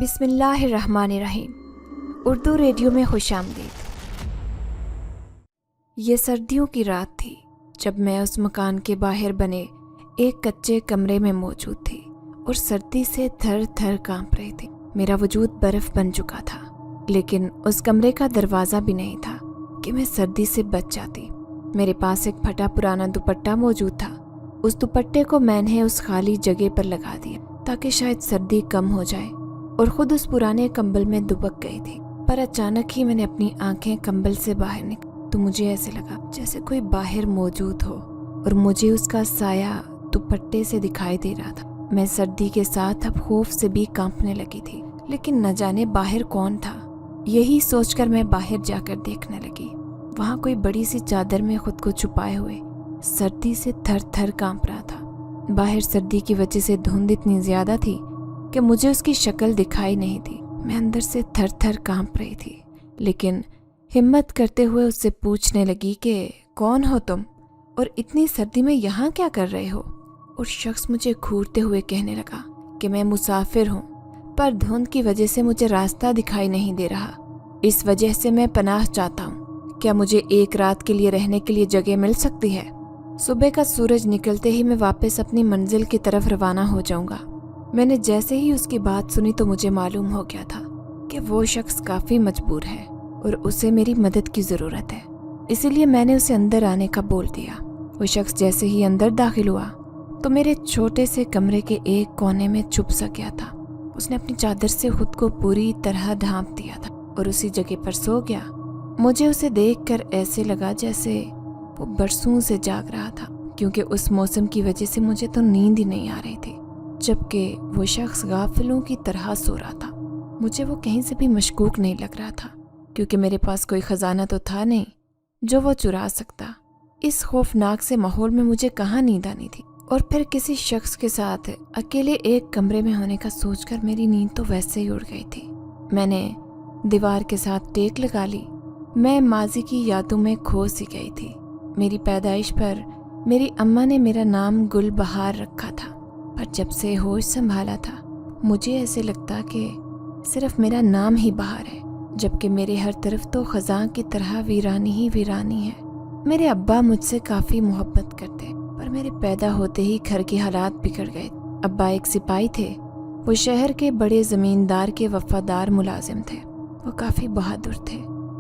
بسم اللہ الرحمن الرحیم۔ اردو ریڈیو میں خوش آمدید۔ یہ سردیوں کی رات تھی جب میں اس مکان کے باہر بنے ایک کچے کمرے میں موجود تھی اور سردی سے تھر تھر کانپ رہی تھی۔ میرا وجود برف بن چکا تھا، لیکن اس کمرے کا دروازہ بھی نہیں تھا کہ میں سردی سے بچ جاتی۔ میرے پاس ایک پھٹا پرانا دوپٹہ موجود تھا۔ اس دوپٹے کو میں نے اس خالی جگہ پر لگا دیا تاکہ شاید سردی کم ہو جائے، اور خود اس پرانے کمبل میں دبک گئی تھی۔ پر اچانک ہی میں نے اپنی آنکھیں کمبل سے باہر نکالی تو مجھے ایسے لگا جیسے کوئی باہر موجود ہو، اور مجھے اس کا سایہ دوپٹے سے دکھائی دے رہا تھا۔ میں سردی کے ساتھ اب خوف سے بھی کانپنے لگی تھی، لیکن نہ جانے باہر کون تھا۔ یہی سوچ کر میں باہر جا کر دیکھنے لگی۔ وہاں کوئی بڑی سی چادر میں خود کو چھپائے ہوئے سردی سے تھر تھر کانپ رہا تھا۔ باہر سردی کی وجہ سے دھند اتنی زیادہ تھی کہ مجھے اس کی شکل دکھائی نہیں تھی۔ میں اندر سے تھر تھر کانپ رہی تھی، لیکن ہمت کرتے ہوئے اس سے پوچھنے لگی کہ کون ہو تم، اور اتنی سردی میں یہاں کیا کر رہے ہو؟ اور شخص مجھے گھورتے ہوئے کہنے لگا کہ میں مسافر ہوں، پر دھند کی وجہ سے مجھے راستہ دکھائی نہیں دے رہا، اس وجہ سے میں پناہ چاہتا ہوں۔ کیا مجھے ایک رات کے لیے رہنے کے لیے جگہ مل سکتی ہے؟ صبح کا سورج نکلتے ہی میں واپس اپنی منزل کی طرف روانہ ہو جاؤں گا۔ میں نے جیسے ہی اس کی بات سنی تو مجھے معلوم ہو گیا تھا کہ وہ شخص کافی مجبور ہے اور اسے میری مدد کی ضرورت ہے، اسی لیے میں نے اسے اندر آنے کا بول دیا۔ وہ شخص جیسے ہی اندر داخل ہوا تو میرے چھوٹے سے کمرے کے ایک کونے میں چھپ سا گیا تھا۔ اس نے اپنی چادر سے خود کو پوری طرح ڈھانپ دیا تھا اور اسی جگہ پر سو گیا۔ مجھے اسے دیکھ کر ایسے لگا جیسے وہ برسوں سے جاگ رہا تھا، کیونکہ اس موسم کی وجہ سے مجھے تو نیند ہی نہیں آ رہی تھی، جبکہ وہ شخص غافلوں کی طرح سو رہا تھا۔ مجھے وہ کہیں سے بھی مشکوک نہیں لگ رہا تھا، کیونکہ میرے پاس کوئی خزانہ تو تھا نہیں جو وہ چرا سکتا۔ اس خوفناک سے ماحول میں مجھے کہاں نیند آنی تھی؟ اور پھر کسی شخص کے ساتھ اکیلے ایک کمرے میں ہونے کا سوچ کر میری نیند تو ویسے ہی اڑ گئی تھی۔ میں نے دیوار کے ساتھ ٹیک لگا لی۔ میں ماضی کی یادوں میں کھو سی گئی تھی۔ میری پیدائش پر میری اماں نے میرا نام گل بہار رکھا تھا، پر جب سے ہوش سنبھالا تھا مجھے ایسے لگتا کہ صرف میرا نام ہی بہار ہے، جبکہ میرے ہر طرف تو خزاں کی طرح ویرانی ہی ویرانی ہے۔ میرے ابا مجھ سے کافی محبت کرتے، پر میرے پیدا ہوتے ہی گھر کے حالات بگڑ گئے۔ ابا ایک سپاہی تھے، وہ شہر کے بڑے زمیندار کے وفادار ملازم تھے۔ وہ کافی بہادر تھے۔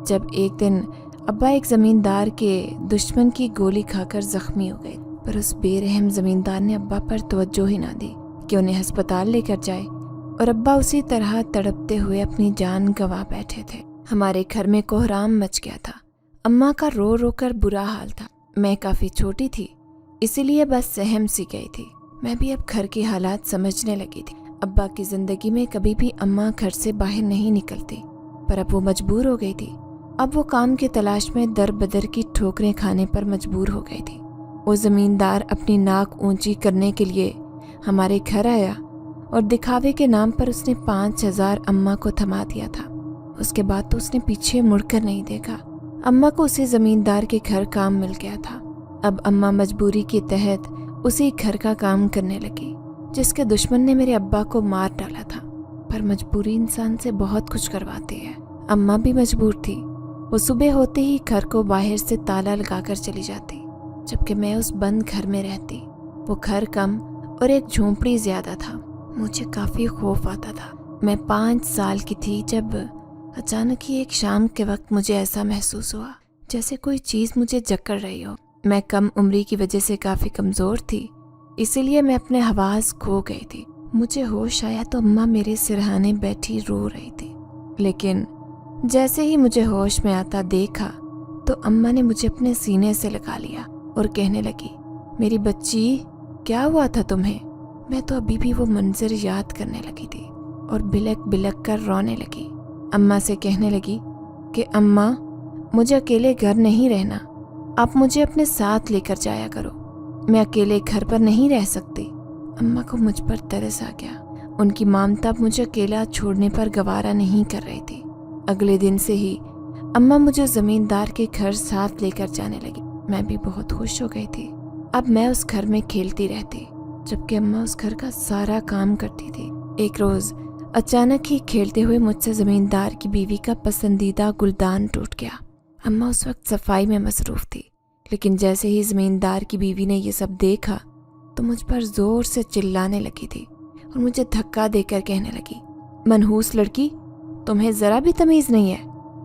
جب ایک دن ابا ایک زمیندار کے دشمن کی گولی کھا کر زخمی ہو گئے، پر اس بے رحم زمیندار نے ابا پر توجہ ہی نہ دی کہ انہیں ہسپتال لے کر جائے، اور ابا اسی طرح تڑپتے ہوئے اپنی جان گنوا بیٹھے تھے۔ ہمارے گھر میں کوہرام مچ گیا تھا۔ اماں کا رو رو کر برا حال تھا۔ میں کافی چھوٹی تھی، اسی لیے بس سہم سی گئی تھی۔ میں بھی اب گھر کے حالات سمجھنے لگی تھی۔ ابا کی زندگی میں کبھی بھی اماں گھر سے باہر نہیں نکلتی، پر اب وہ مجبور ہو گئی تھی۔ اب وہ کام کی تلاش میں در بدر کی ٹھوکریں کھانے پر مجبور ہو گئی تھی۔ وہ زمیندار اپنی ناک اونچی کرنے کے لیے ہمارے گھر آیا، اور دکھاوے کے نام پر اس نے 5,000 اماں کو تھما دیا تھا۔ اس کے بعد تو اس نے پیچھے مڑ کر نہیں دیکھا۔ اماں کو اسی زمیندار کے گھر کام مل گیا تھا۔ اب اماں مجبوری کے تحت اسی گھر کا کام کرنے لگی جس کے دشمن نے میرے ابا کو مار ڈالا تھا، پر مجبوری انسان سے بہت کچھ کرواتی ہے۔ اماں بھی مجبور تھی۔ وہ صبح ہوتے ہی گھر کو باہر سے تالا لگا کر چلی جاتی، جبکہ میں اس بند گھر میں رہتی۔ وہ گھر کم اور ایک جھونپڑی زیادہ تھا۔ مجھے کافی خوف آتا تھا۔ میں 5 سال کی تھی جب اچانک ہی ایک شام کے وقت مجھے ایسا محسوس ہوا جیسے کوئی چیز مجھے جکڑ رہی ہو۔ میں کم عمری کی وجہ سے کافی کمزور تھی، اسی لیے میں اپنے حواس کھو گئی تھی۔ مجھے ہوش آیا تو اماں میرے سرہانے بیٹھی رو رہی تھی، لیکن جیسے ہی مجھے ہوش میں آتا دیکھا تو اماں نے مجھے اپنے سینے سے لگا لیا اور کہنے لگی، میری بچی کیا ہوا تھا تمہیں؟ میں تو ابھی بھی وہ منظر یاد کرنے لگی تھی اور بلک بلک کر رونے لگی۔ اماں سے کہنے لگی کہ اماں مجھے اکیلے گھر نہیں رہنا، آپ مجھے اپنے ساتھ لے کر جایا کرو، میں اکیلے گھر پر نہیں رہ سکتی۔ اماں کو مجھ پر ترس آ گیا۔ ان کی مامتا مجھے اکیلا چھوڑنے پر گوارا نہیں کر رہی تھی۔ اگلے دن سے ہی اماں مجھے زمیندار کے گھر ساتھ لے کر جانے لگی۔ میں بھی بہت خوش ہو گئی تھی۔ اب میں اس گھر میں کھیلتی رہتی، جبکہ اماں اس گھر کا سارا کام کرتی تھی۔ ایک روز अचानक ही खेलते हुए मुझसे ज़मींदार की बीवी का पसंदीदा गुलदान टूट गया। अम्मा उस वक्त सफाई में मसरूफ़ थी, लेकिन जैसे ही ज़मींदार की बीवी ने ये सब देखा तो मुझ पर ज़ोर से चिल्लाने लगी थी और मुझे धक्का देकर कहने लगी, मनहूस लड़की, तुम्हें ज़रा भी तमीज़ नहीं है,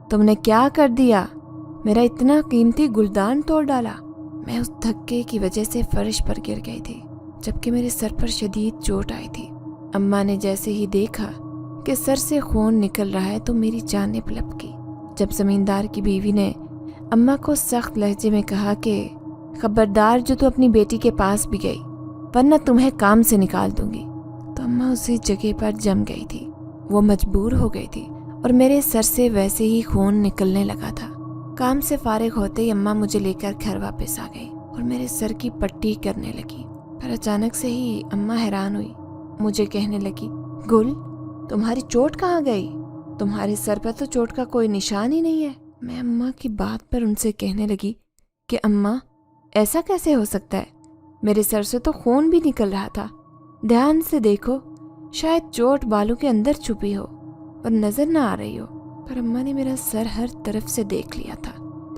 तुमने क्या कर दिया? मेरा इतना कीमती गुलदान तोड़ डाला। मैं उस धक्के की वजह से फर्श पर गिर गई थी, जबकि मेरे सर पर शदीद चोट आई थी। अम्मा ने जैसे ही देखा कि सर से खून निकल रहा है तो मेरी जान पलक गई। जब ज़मींदार की बीवी ने अम्मा को सख्त लहजे में कहा कि खबरदार जो तू अपनी बेटी के पास भी गई वरना तुम्हें काम से निकाल दूंगी, तो अम्मा उसी जगह पर जम गई थी। वो मजबूर हो गई थी और मेरे सर से वैसे ही खून निकलने लगा था। काम से फारिग होते ही अम्मा मुझे लेकर घर वापस आ गई और मेरे सर की पट्टी करने लगी। पर अचानक से ही अम्मा हैरान हुई, मुझे कहने लगी, गुल, तुम्हारी चोट कहाँ गई? तुम्हारे सर पर तो चोट का कोई निशान ही नहीं है। मैं अम्मा की बात पर उनसे कहने लगी कि अम्मा, ऐसा कैसे हो सकता है? मेरे सर से तो खून भी निकल रहा था। ध्यान से देखो, शायद चोट बालों के अंदर छुपी हो और नजर ना आ रही हो। पर अम्मा ने मेरा सर हर तरफ से देख लिया था,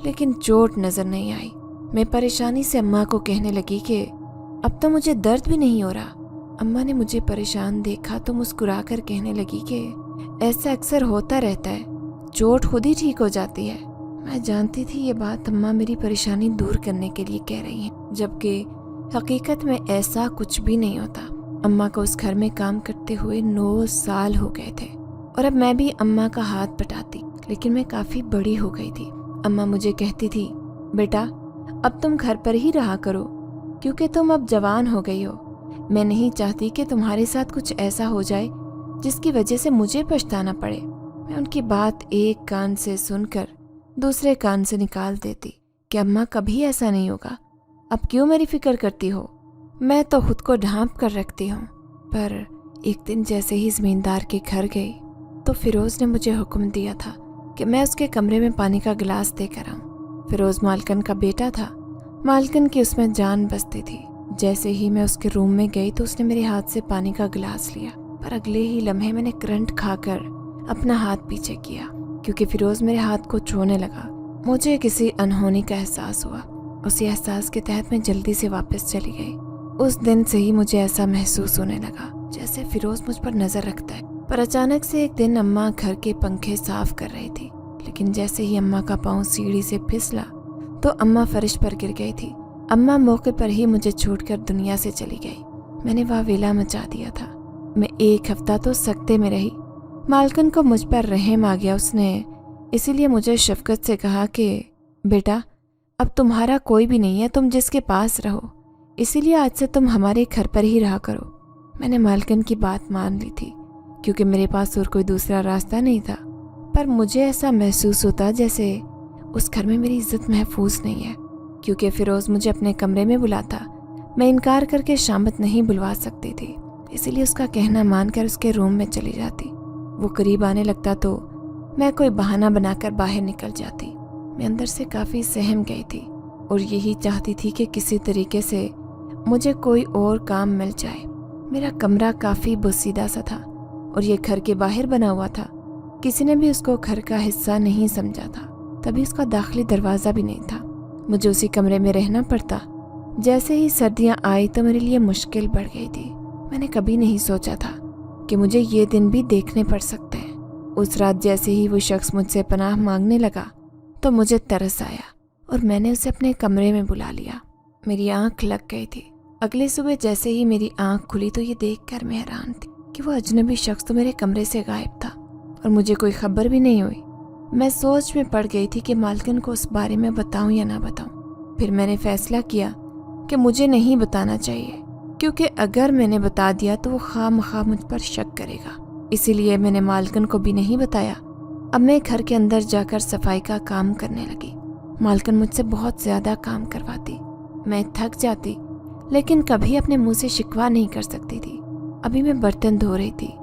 लेकिन चोट नजर नहीं आई। मैं परेशानी से अम्मा को कहने लगी कि अब तो मुझे दर्द भी नहीं हो रहा। अम्मा ने मुझे परेशान देखा तो मुस्कुरा कर कहने लगी कि ऐसा अक्सर होता रहता है, चोट खुद ही ठीक हो जाती है। मैं जानती थी ये बात अम्मा मेरी परेशानी दूर करने के लिए कह रही हैं, जबकि हकीकत में ऐसा कुछ भी नहीं होता। अम्मा को उस घर में काम करते हुए 9 साल हो गए थे और अब मैं भी अम्मा का हाथ बटाती, लेकिन मैं काफ़ी बड़ी हो गई थी। अम्मा मुझे कहती थी, बेटा अब तुम घर पर ही रहा करो क्योंकि तुम अब जवान हो गई हो। मैं नहीं चाहती कि तुम्हारे साथ कुछ ऐसा हो जाए जिसकी वजह से मुझे पछताना पड़े। मैं उनकी बात एक कान से सुनकर दूसरे कान से निकाल देती कि अम्मा कभी ऐसा नहीं होगा, अब क्यों मेरी फिक्र करती हो, मैं तो खुद को ढांप कर रखती हूँ। पर एक दिन जैसे ही ज़मींदार के घर गई तो फिरोज़ ने मुझे हुक्म दिया था कि मैं उसके कमरे में पानी का गिलास देकर आऊँ। फिरोज़ मालकन का बेटा था, मालकन की उसमें जान बसती थी। जैसे ही मैं उसके रूम में गई तो उसने मेरे हाथ से पानी का गिलास लिया, पर अगले ही लम्हे मैंने करंट खाकर अपना हाथ पीछे किया क्योंकि फिरोज़ मेरे हाथ को छूने लगा। मुझे किसी अनहोनी का एहसास हुआ। उसी एहसास के तहत मैं जल्दी से वापस चली गई। उस दिन से ही मुझे ऐसा महसूस होने लगा जैसे फिरोज़ मुझ पर नज़र रखता है। पर अचानक से एक दिन अम्मा घर के पंखे साफ कर रही थी, लेकिन जैसे ही अम्मा का पाँव सीढ़ी से फिसला तो अम्मा फर्श पर गिर गई थी। अम्मा मौके पर ही मुझे छोड़कर दुनिया से चली गई। मैंने वावेला मचा दिया था। मैं 1 हफ्ता तो सकते में रही। मालकन को मुझ पर रहम आ गया। उसने इसीलिए मुझे शफकत से कहा कि बेटा अब तुम्हारा कोई भी नहीं है, तुम जिसके पास रहो, इसीलिए आज से तुम हमारे घर पर ही रहा करो। मैंने मालकन की बात मान ली थी क्योंकि मेरे पास और कोई दूसरा रास्ता नहीं था। पर मुझे ऐसा महसूस होता जैसे उस घर में मेरी इज्जत महफूज नहीं है, क्योंकि फिरोज़ मुझे अपने कमरे में बुलाता। मैं इनकार करके शामत नहीं बुलवा सकती थी, इसीलिए उसका कहना मानकर उसके रूम में चली जाती। वो करीब आने लगता तो मैं कोई बहाना बनाकर बाहर निकल जाती। मैं अंदर से काफ़ी सहम गई थी और यही चाहती थी कि किसी तरीके से मुझे कोई और काम मिल जाए। मेरा कमरा काफ़ी बोसीदा सा था और ये घर के बाहर बना हुआ था। किसी ने भी उसको घर का हिस्सा नहीं समझा था, तभी उसका दाखिली दरवाज़ा भी नहीं था। मुझे उसी कमरे में रहना पड़ता। जैसे ही सर्दियाँ आई तो मेरे लिए मुश्किल बढ़ गई थी। मैंने कभी नहीं सोचा था कि मुझे ये दिन भी देखने पड़ सकते हैं। उस रात जैसे ही वो शख्स मुझसे पनाह मांगने लगा तो मुझे तरस आया और मैंने उसे अपने कमरे में बुला लिया। मेरी आंख लग गई थी। अगली सुबह जैसे ही मेरी आंख खुली तो ये देखकर मैं हैरान थी कि वो अजनबी शख्स तो मेरे कमरे से गायब था और मुझे कोई खबर भी नहीं हुई। मैं सोच में पड़ गई थी कि मालकिन को उस बारे में बताऊं या ना बताऊं। फिर मैंने फैसला किया कि मुझे नहीं बताना चाहिए, क्योंकि अगर मैंने बता दिया तो वो खामखा मुझ पर शक करेगा। इसीलिए मैंने मालकिन को भी नहीं बताया। अब मैं घर के अंदर जाकर सफाई का काम करने लगी। मालकिन मुझसे बहुत ज़्यादा काम करवाती। मैं थक जाती, लेकिन कभी अपने मुंह से शिकवा नहीं कर सकती थी। अभी मैं बर्तन धो रही थी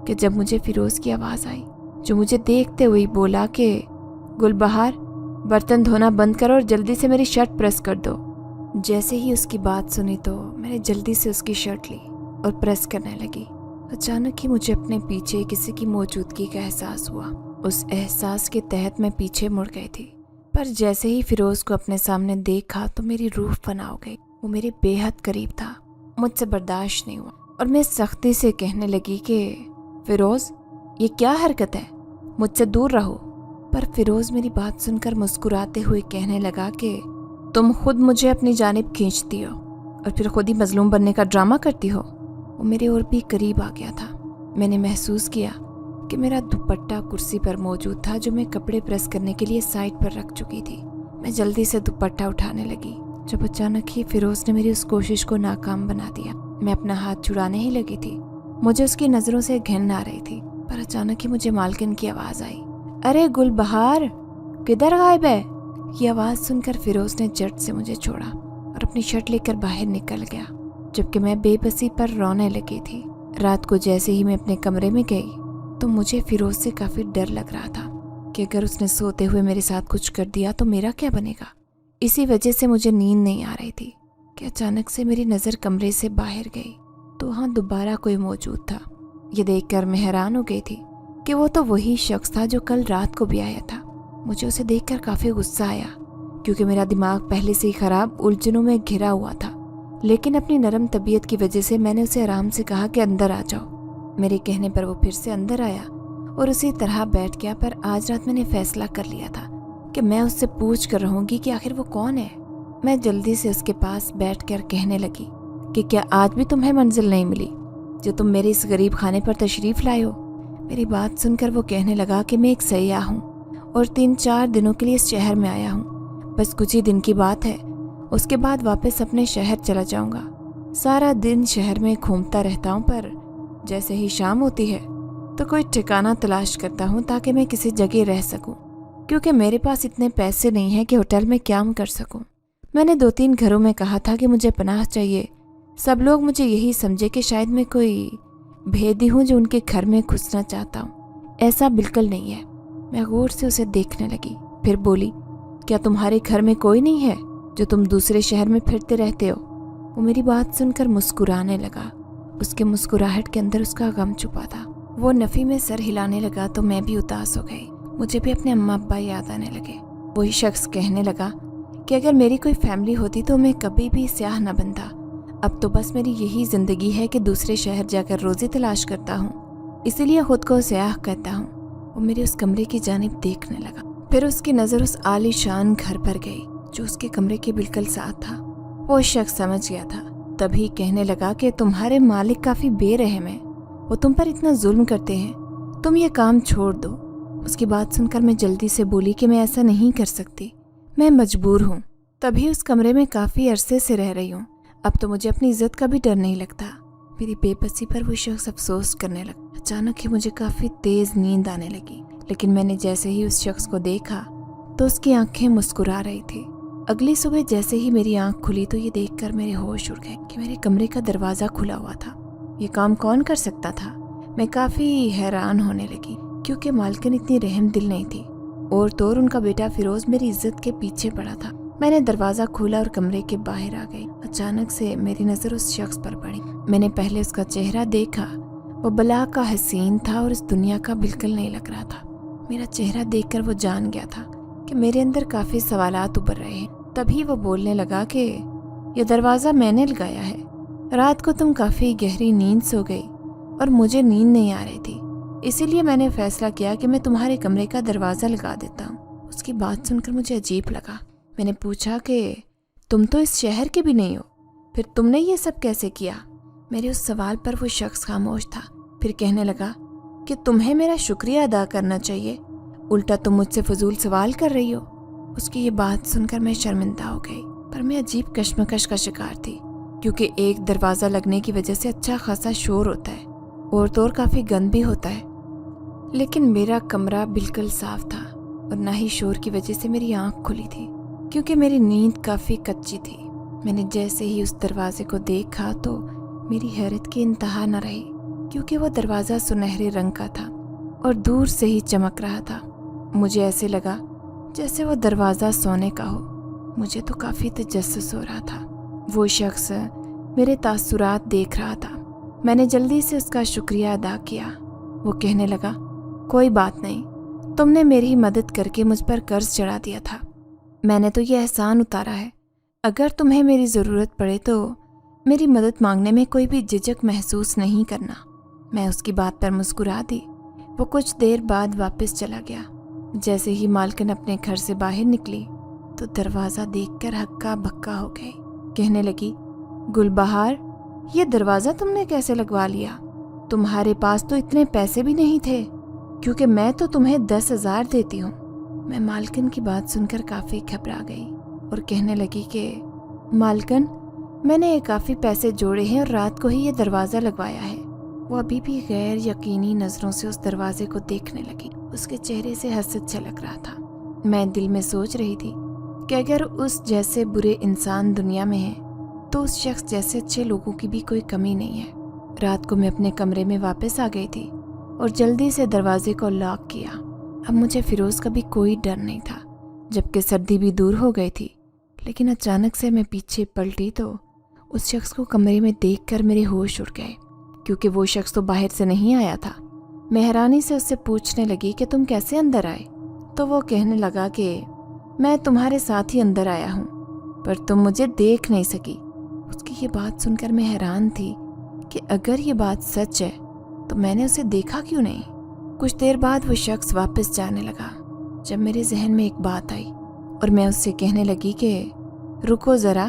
कि जब मुझे फिरोज़ की आवाज़ आई, जो मुझे देखते हुए बोला कि गुलबहार, बर्तन धोना बंद करो और जल्दी से मेरी शर्ट प्रेस कर दो। जैसे ही उसकी बात सुनी तो मैंने जल्दी से उसकी शर्ट ली और प्रेस करने लगी। अचानक ही मुझे अपने पीछे किसी की मौजूदगी का एहसास हुआ। उस एहसास के तहत मैं पीछे मुड़ गई थी, पर जैसे ही फिरोज को अपने सामने देखा तो मेरी रूह फना हो गई। वो मेरे बेहद करीब था, मुझसे बर्दाश्त नहीं हुआ और मैं सख्ती से कहने लगी कि फिरोज, ये क्या हरकत है, मुझसे दूर रहो। पर फिरोज मेरी बात सुनकर मुस्कुराते हुए कहने लगा कि तुम खुद मुझे अपनी जानिब खींचती हो और फिर खुद ही मजलूम बनने का ड्रामा करती हो। वो मेरे और भी करीब आ गया था। मैंने महसूस किया कि मेरा दुपट्टा कुर्सी पर मौजूद था जो मैं कपड़े प्रेस करने के लिए साइड पर रख चुकी थी। मैं जल्दी से दुपट्टा उठाने लगी जब अचानक ही फिरोज ने मेरी उस कोशिश को नाकाम बना दिया। मैं अपना हाथ छुड़ाने ही लगी थी। मुझे उसकी नज़रों से घिन आ रही थी, पर अचानक ही मुझे मालकिन की आवाज़ आई, अरे गुलबहार, किधर गायब है? ये आवाज़ सुनकर फिरोज ने झट से मुझे छोड़ा और अपनी शर्ट लेकर बाहर निकल गया, जबकि मैं बेबसी पर रोने लगी थी। रात को जैसे ही मैं अपने कमरे में गई तो मुझे फिरोज से काफ़ी डर लग रहा था कि अगर उसने सोते हुए मेरे साथ कुछ कर दिया तो मेरा क्या बनेगा। इसी वजह से मुझे नींद नहीं आ रही थी कि अचानक से मेरी नज़र कमरे से बाहर गई तो वहाँ दोबारा कोई मौजूद था। ये देखकर मैं हैरान हो गई थी कि वो तो वही शख्स था जो कल रात को भी आया था। मुझे उसे देखकर काफ़ी गुस्सा आया क्योंकि मेरा दिमाग पहले से ही ख़राब उलझनों में घिरा हुआ था। लेकिन अपनी नरम तबीयत की वजह से मैंने उसे आराम से कहा कि अंदर आ जाओ। मेरे कहने पर वो फिर से अंदर आया और उसी तरह बैठ गया। पर आज रात मैंने फैसला कर लिया था कि मैं उससे पूछ कर रहूँगी कि आखिर वो कौन है। मैं जल्दी से उसके पास बैठ कर कहने लगी कि क्या आज भी तुम्हें मंजिल नहीं मिली जो तुम मेरे इस गरीब खाने पर तशरीफ़ लाए हो? मेरी बात सुनकर वो कहने लगा कि मैं एक सयाह हूँ और 3-4 दिनों के लिए इस शहर में आया हूँ। बस कुछ ही दिन की बात है, उसके बाद वापस अपने शहर चला जाऊँगा। सारा दिन शहर में घूमता रहता हूँ, पर जैसे ही शाम होती है तो कोई ठिकाना तलाश करता हूँ ताकि मैं किसी जगह रह सकूँ, क्योंकि मेरे पास इतने पैसे नहीं हैं कि होटल में क़याम कर सकूँ। मैंने 2-3 घरों में कहा था कि मुझे पनाह चाहिए। सब लोग मुझे यही समझे कि शायद मैं कोई भेदी हूँ जो उनके घर में घुसना चाहता हूँ। ऐसा बिल्कुल नहीं है। मैं गौर से उसे देखने लगी, फिर बोली, क्या तुम्हारे घर में कोई नहीं है जो तुम दूसरे शहर में फिरते रहते हो? वो मेरी बात सुनकर मुस्कुराने लगा। उसके मुस्कुराहट के अंदर उसका गम छुपा था। वो नफ़ी में सर हिलाने लगा तो मैं भी उदास हो गई। मुझे भी अपने अम्मा अब्बा याद आने लगे। वही शख्स कहने लगा कि अगर मेरी कोई फैमिली होती तो मैं कभी भी स्याह न बनता। अब तो बस मेरी यही ज़िंदगी है कि दूसरे शहर जाकर रोज़ी तलाश करता हूँ, इसीलिए खुद को स्याह कहता हूँ। वो मेरे उस कमरे की जानिब देखने लगा, फिर उसकी नज़र उस आलीशान घर पर गई जो उसके कमरे के बिल्कुल साथ था। वो शख्स समझ गया था, तभी कहने लगा कि तुम्हारे मालिक काफ़ी बेरहम हैं, वो तुम पर इतना जुल्म करते हैं, तुम ये काम छोड़ दो। उसकी बात सुनकर मैं जल्दी से बोली कि मैं ऐसा नहीं कर सकती, मैं मजबूर हूँ। तभी उस कमरे में काफ़ी अरसे से रह रही हूँ, अब तो मुझे अपनी इज्जत का भी डर नहीं लगता। मेरी बेबसी पर वो शख्स अफसोस करने लगा। अचानक ही मुझे काफ़ी तेज़ नींद आने लगी, लेकिन मैंने जैसे ही उस शख्स को देखा तो उसकी आंखें मुस्कुरा रही थी। अगली सुबह जैसे ही मेरी आंख खुली तो ये देखकर मेरे होश उड़ गए कि मेरे कमरे का दरवाज़ा खुला हुआ था। ये काम कौन कर सकता था? मैं काफ़ी हैरान होने लगी क्योंकि मालकिन इतनी रहम दिल नहीं थी, और तो और उनका बेटा फिरोज मेरी इज्जत के पीछे पड़ा था। मैंने दरवाज़ा खोला और कमरे के बाहर आ गई। अचानक से मेरी नज़र उस शख्स पर पड़ी। मैंने पहले उसका चेहरा देखा, वो बला का हसीन था और इस दुनिया का बिल्कुल नहीं लग रहा था। मेरा चेहरा देखकर वो जान गया था कि मेरे अंदर काफ़ी सवालात उभर रहे हैं। तभी वो बोलने लगा कि ये दरवाज़ा मैंने लगाया है, रात को तुम काफ़ी गहरी नींद सो गई और मुझे नींद नहीं आ रही थी, इसीलिए मैंने फ़ैसला किया कि मैं तुम्हारे कमरे का दरवाज़ा लगा देता हूँ। उसकी बात सुनकर मुझे अजीब लगा। मैंने पूछा कि तुम तो इस शहर के भी नहीं हो, फिर तुमने ये सब कैसे किया? मेरे उस सवाल पर वो शख्स खामोश था, फिर कहने लगा कि तुम्हें मेरा शुक्रिया अदा करना चाहिए, उल्टा तुम मुझसे फजूल सवाल कर रही हो। उसकी ये बात सुनकर मैं शर्मिंदा हो गई, पर मैं अजीब कश्मकश का शिकार थी क्योंकि एक दरवाज़ा लगने की वजह से अच्छा खासा शोर होता है और तो और काफ़ी गंद भी होता है, लेकिन मेरा कमरा बिल्कुल साफ था और ना ही शोर की वजह से मेरी आँख खुली थी क्योंकि मेरी नींद काफ़ी कच्ची थी। मैंने जैसे ही उस दरवाजे को देखा तो मेरी हैरत की इंतहा न रही क्योंकि वो दरवाज़ा सुनहरे रंग का था और दूर से ही चमक रहा था। मुझे ऐसे लगा जैसे वो दरवाज़ा सोने का हो। मुझे तो काफ़ी तजस्सुस हो रहा था। वो शख्स मेरे तासुरात देख रहा था। میں نے جلدی سے اس کا شکریہ ادا کیا۔ وہ کہنے لگا، کوئی بات نہیں، تم نے میری مدد کر کے مجھ پر قرض چڑھا دیا تھا، میں نے تو یہ احسان اتارا ہے۔ اگر تمہیں میری ضرورت پڑے تو میری مدد مانگنے میں کوئی بھی جھجک محسوس نہیں کرنا۔ میں اس کی بات پر مسکرا دی۔ وہ کچھ دیر بعد واپس چلا گیا۔ جیسے ہی مالکن اپنے گھر سے باہر نکلی تو دروازہ دیکھ کر ہکا بکا ہو گئی۔ کہنے لگی، گل بہار، یہ دروازہ تم نے کیسے لگوا لیا؟ تمہارے پاس تو اتنے پیسے بھی نہیں تھے، کیونکہ میں تو تمہیں 10,000 دیتی ہوں۔ میں مالکن کی بات سن کر کافی گھبرا گئی اور کہنے لگی کہ مالکن، میں نے کافی پیسے جوڑے ہیں اور رات کو ہی یہ دروازہ لگوایا ہے۔ وہ ابھی بھی غیر یقینی نظروں سے اس دروازے کو دیکھنے لگی۔ اس کے چہرے سے حسد چھلک رہا تھا۔ میں دل میں سوچ رہی تھی کہ اگر اس جیسے برے انسان دنیا میں ہیں تو اس شخص جیسے اچھے لوگوں کی بھی کوئی کمی نہیں ہے۔ رات کو میں اپنے کمرے میں واپس آ گئی تھی اور جلدی سے دروازے کو لاک کیا۔ اب مجھے فیروز کا بھی کوئی ڈر نہیں تھا، جبکہ سردی بھی دور ہو گئی تھی۔ لیکن اچانک سے میں پیچھے پلٹی تو اس شخص کو کمرے میں دیکھ کر میرے ہوش اڑ گئے، کیونکہ وہ شخص تو باہر سے نہیں آیا تھا۔ میں حیرانی سے اس سے پوچھنے لگی کہ تم کیسے اندر آئے؟ تو وہ کہنے لگا کہ میں تمہارے ساتھ ہی اندر آیا ہوں، پر تم مجھے دیکھ نہیں سکی۔ اس کی یہ بات سن کر میں حیران تھی کہ اگر یہ بات سچ ہے تو میں نے اسے دیکھا کیوں نہیں؟ کچھ دیر بعد وہ شخص واپس جانے لگا، جب میرے ذہن میں ایک بات آئی اور میں اس سے کہنے لگی کہ رکو ذرا۔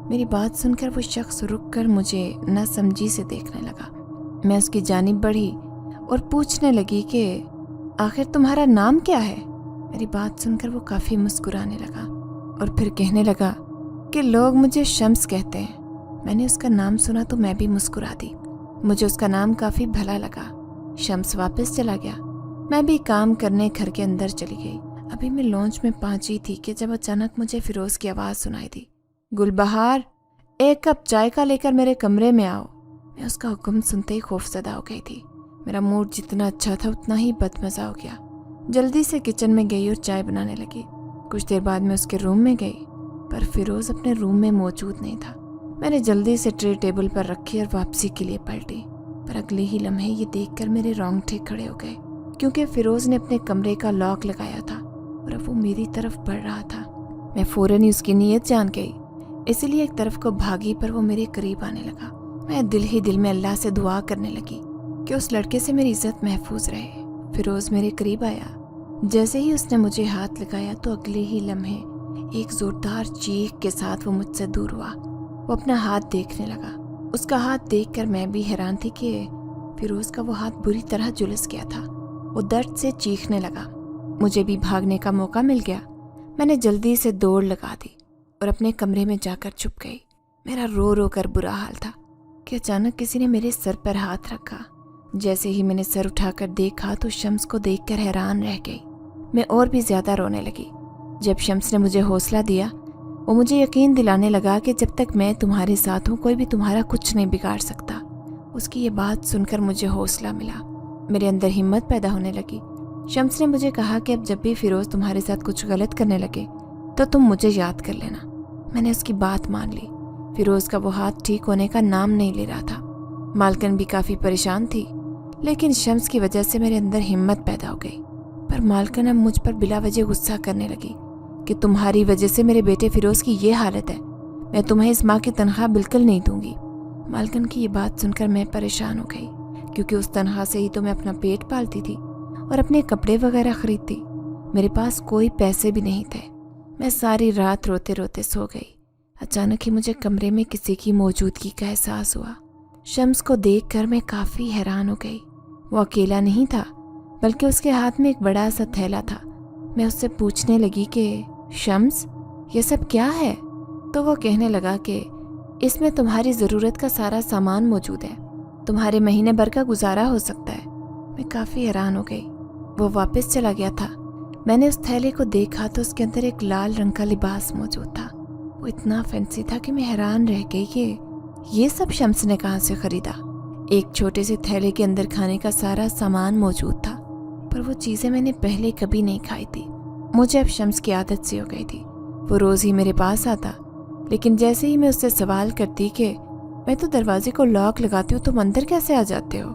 میری بات سن کر وہ شخص رک کر مجھے نہ سمجھی سے دیکھنے لگا۔ میں اس کی جانب بڑھی اور پوچھنے لگی کہ آخر تمہارا نام کیا ہے؟ میری بات سن کر وہ کافی مسکرانے لگا اور پھر کہنے لگا کہ لوگ مجھے شمس کہتے ہیں۔ میں نے اس کا نام سنا تو میں بھی مسکرا دی۔ مجھے اس کا نام کافی بھلا لگا۔ شمس واپس چلا گیا۔ میں بھی کام کرنے گھر کے اندر چلی گئی۔ ابھی میں لانچ میں پہنچی تھی کہ جب اچانک مجھے فیروز کی آواز سنائی دی، گل بہار، ایک کپ چائے کا لے کر میرے کمرے میں آؤ۔ میں اس کا حکم سنتے ہی خوفزدہ ہو گئی تھی۔ میرا موڈ جتنا اچھا تھا اتنا ہی بدمزہ ہو گیا۔ جلدی سے کچن میں گئی اور چائے بنانے لگی۔ کچھ دیر بعد میں اس کے روم میں گئی، پر فیروز اپنے روم میں موجود نہیں تھا۔ میں نے جلدی سے ٹرے ٹیبل پر رکھی اور واپسی کے لیے پلٹی، پر اگلے ہی لمحے یہ دیکھ کر میرے رونگٹے کھڑے ہو گئے، کیونکہ فیروز نے اپنے کمرے کا لاک لگایا تھا اور اب وہ میری طرف بڑھ رہا تھا۔ میں فوراً ہی اس کی نیت جان گئی، اسی لیے ایک طرف کو بھاگی، پر وہ میرے قریب آنے لگا۔ میں دل ہی دل میں اللہ سے دعا کرنے لگی کہ اس لڑکے سے میری عزت محفوظ رہے۔ فیروز میرے قریب آیا۔ جیسے ہی اس نے مجھے ہاتھ لگایا تو اگلے ہی لمحے ایک زوردار چیخ کے ساتھ وہ مجھ سے دور ہوا۔ وہ اپنا ہاتھ دیکھنے لگا۔ اس کا ہاتھ دیکھ کر میں بھی حیران تھی کہ فیروز کا وہ ہاتھ بری طرح جھلس گیا تھا۔ وہ درد سے چیخنے لگا۔ مجھے بھی بھاگنے کا موقع مل گیا۔ میں نے جلدی سے دوڑ لگا دی اور اپنے کمرے میں جا کر چھپ گئی۔ میرا رو رو کر برا حال تھا کہ اچانک کسی نے میرے سر پر ہاتھ رکھا۔ جیسے ہی میں نے سر اٹھا کر دیکھا تو شمس کو دیکھ کر حیران رہ گئی۔ میں اور بھی زیادہ رونے لگی۔ جب شمس نے مجھے حوصلہ دیا، وہ مجھے یقین دلانے لگا کہ جب تک میں تمہارے ساتھ ہوں کوئی بھی تمہارا کچھ نہیں بگاڑ سکتا۔ اس کی یہ بات سن کر مجھے حوصلہ ملا، میرے اندر ہمت پیدا ہونے لگی۔ شمس نے مجھے کہا کہ اب جب بھی فیروز تمہارے ساتھ کچھ غلط کرنے لگے تو تم مجھے یاد کر لینا۔ میں نے اس کی بات مان لی۔ فیروز کا وہ ہاتھ ٹھیک ہونے کا نام نہیں لے رہا تھا۔ مالکن بھی کافی پریشان تھی، لیکن شمس کی وجہ سے میرے اندر ہمت پیدا ہو گئی۔ پر مالکن اب مجھ پر بلا وجہ غصہ کرنے لگی کہ تمہاری وجہ سے میرے بیٹے فیروز کی یہ حالت ہے، میں تمہیں اس ماہ کی تنخواہ بالکل نہیں دوں گی۔ مالکن کی یہ بات سن کر میں پریشان ہو گئی، کیونکہ اس تنخواہ سے ہی تو میں اپنا پیٹ پالتی تھی اور اپنے کپڑے وغیرہ خریدتی۔ میرے پاس کوئی پیسے بھی نہیں تھے۔ میں ساری رات روتے روتے سو گئی۔ اچانک ہی مجھے کمرے میں کسی کی موجودگی کا احساس ہوا۔ شمس کو دیکھ کر میں کافی حیران ہو گئی۔ وہ اکیلا نہیں تھا، بلکہ اس کے ہاتھ میں ایک بڑا سا تھیلا تھا۔ میں اس سے پوچھنے لگی کہ شمس، یہ سب کیا ہے؟ تو وہ کہنے لگا کہ اس میں تمہاری ضرورت کا سارا سامان موجود ہے، تمہارے مہینے بھر کا گزارا ہو سکتا ہے۔ میں کافی حیران ہو گئی۔ وہ واپس چلا گیا تھا۔ میں نے اس تھیلے کو دیکھا تو اس کے اندر ایک لال رنگ کا لباس موجود تھا۔ وہ اتنا فینسی تھا کہ میں حیران رہ گئی کہ یہ سب شمس نے کہاں سے خریدا۔ ایک چھوٹے سے تھیلے کے اندر کھانے کا سارا سامان موجود تھا، پر وہ چیزیں میں نے پہلے کبھی نہیں کھائی تھی۔ مجھے اب شمس کی عادت سی ہو گئی تھی۔ وہ روز ہی میرے پاس آتا، لیکن جیسے ہی میں اس سے سوال کرتی کہ मैं तो दरवाजे को लॉक लगाती हूँ, तुम अंदर कैसे आ जाते हो?